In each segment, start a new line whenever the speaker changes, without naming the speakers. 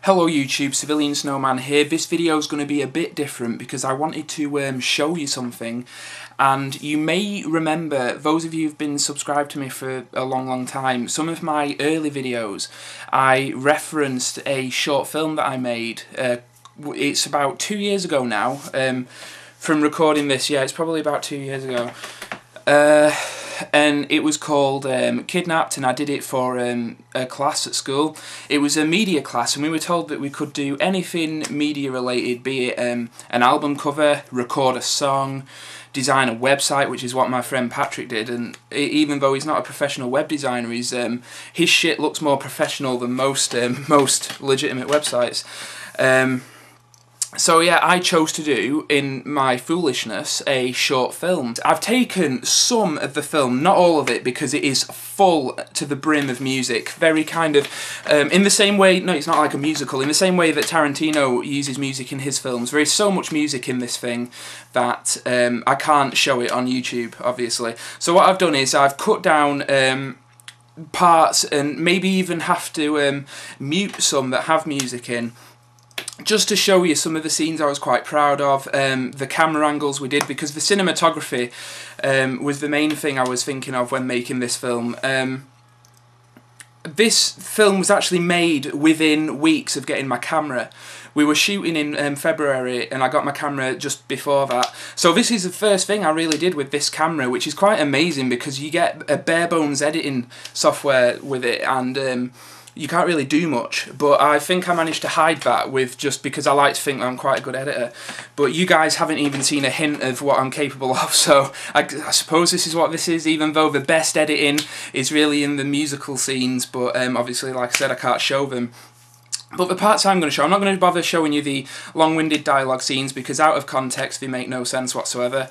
Hello YouTube, CivilianSnowman here. This video is going to be a bit different because I wanted to show you something, and you may remember, those of you who've been subscribed to me for a long time, some of my early videos I referenced a short film that I made. It's about 2 years ago now, from recording this. Yeah, it's probably about 2 years ago. And it was called Kidnapped, and I did it for a class at school. It was a media class, and we were told that we could do anything media related, be it an album cover, record a song, design a website, which is what my friend Patrick did. And even though he's not a professional web designer, his shit looks more professional than most legitimate websites. So yeah, I chose to do, in my foolishness, a short film. I've taken some of the film, not all of it, because it is full to the brim of music. Very kind of, in the same way, no, it's not like a musical, in the same way that Tarantino uses music in his films. There is so much music in this thing that I can't show it on YouTube, obviously. So what I've done is I've cut down parts, and maybe even have to mute some that have music in, just to show you some of the scenes I was quite proud of, the camera angles we did, because the cinematography was the main thing I was thinking of when making this film. This film was actually made within weeks of getting my camera. We were shooting in February, and I got my camera just before that. So this is the first thing I really did with this camera, which is quite amazing because you get a bare bones editing software with it, and you can't really do much, but I think I managed to hide that with, just because I like to think I'm quite a good editor. But you guys haven't even seen a hint of what I'm capable of, so I suppose this is what this is, even though the best editing is really in the musical scenes, but obviously, like I said, I can't show them. But the parts I'm going to show, I'm not going to bother showing you the long-winded dialogue scenes because out of context they make no sense whatsoever.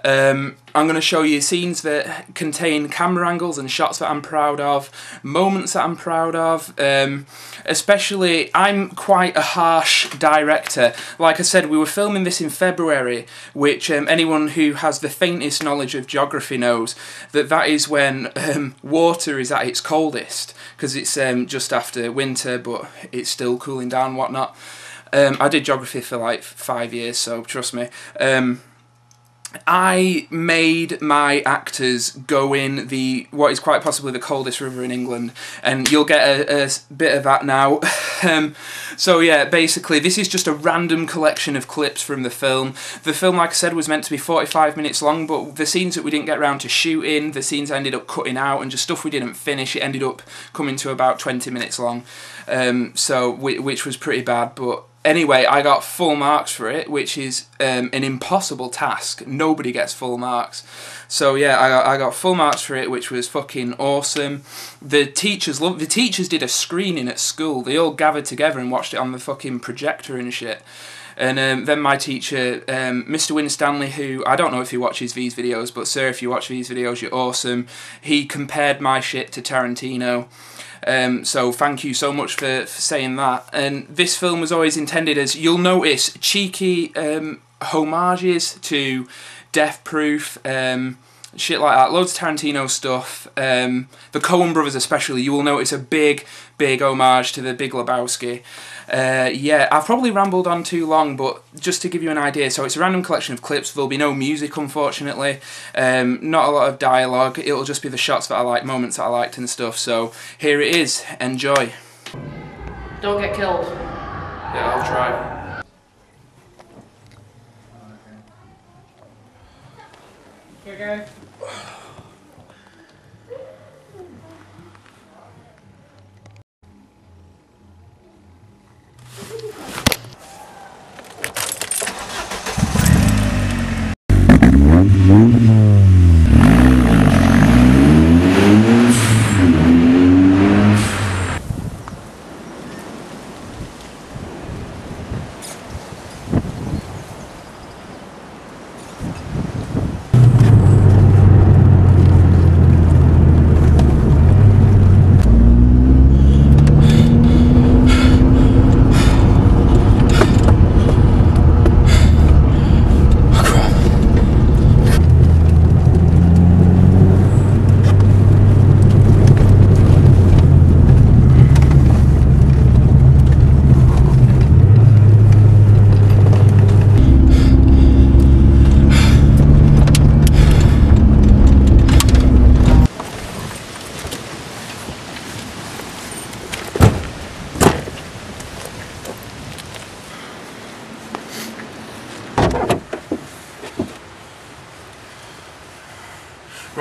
I'm going to show you scenes that contain camera angles and shots that I'm proud of, moments that I'm proud of. Especially, I'm quite a harsh director. Like I said, we were filming this in February, which anyone who has the faintest knowledge of geography knows that that is when water is at its coldest, because it's just after winter, but it's still cooling down and whatnot. I did geography for like 5 years, so trust me. I made my actors go in what is quite possibly the coldest river in England, and you'll get a bit of that now. So yeah, basically this is just a random collection of clips from the film. The film, like I said, was meant to be 45 minutes long, but the scenes that we didn't get around to shooting, the scenes I ended up cutting out, and just stuff we didn't finish, it ended up coming to about 20 minutes long, which was pretty bad. But anyway, I got full marks for it, which is an impossible task. Nobody gets full marks. So yeah, I got full marks for it, which was fucking awesome. The teachers did a screening at school. They all gathered together and watched it on the fucking projector and shit. And then my teacher, Mr. Winstanley, who, I don't know if he watches these videos, but sir, if you watch these videos, you're awesome. He compared my shit to Tarantino. So thank you so much for saying that. And this film was always intended as, you'll notice, cheeky homages to Death Proof, shit like that, loads of Tarantino stuff. The Coen brothers especially, you will notice a big homage to the Big Lebowski. Yeah, I've probably rambled on too long, but just to give you an idea, so it's a random collection of clips. There'll be no music, unfortunately, not a lot of dialogue. It'll just be the shots that I like, moments that I liked and stuff. So here it is, enjoy.
Don't get killed.
Yeah, I'll try.
Here, guys.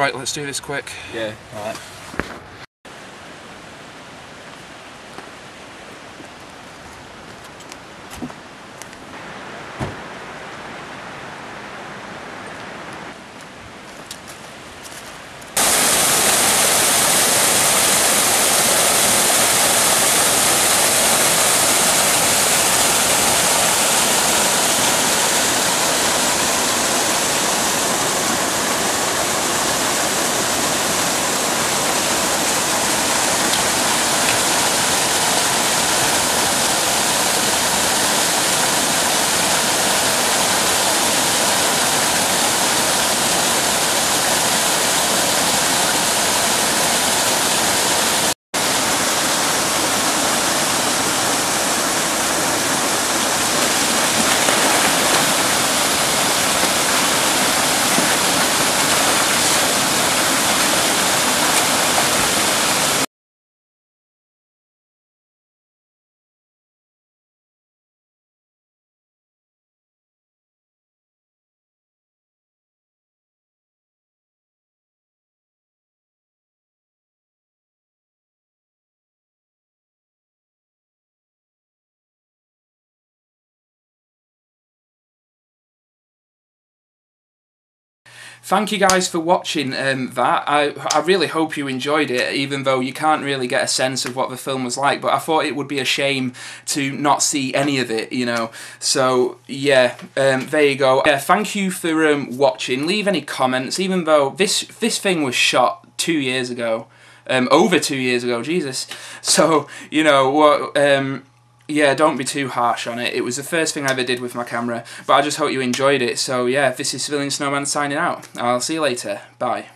Right, let's do this quick.
Yeah, alright.
Thank you guys for watching that. I really hope you enjoyed it, even though you can't really get a sense of what the film was like, but I thought it would be a shame to not see any of it, you know. So yeah, there you go. Yeah, thank you for watching. Leave any comments, even though this thing was shot 2 years ago. Over 2 years ago, Jesus. So, you know, what... yeah, don't be too harsh on it. It was the first thing I ever did with my camera, but I just hope you enjoyed it. So yeah, this is CivilianSnowman signing out. I'll see you later. Bye.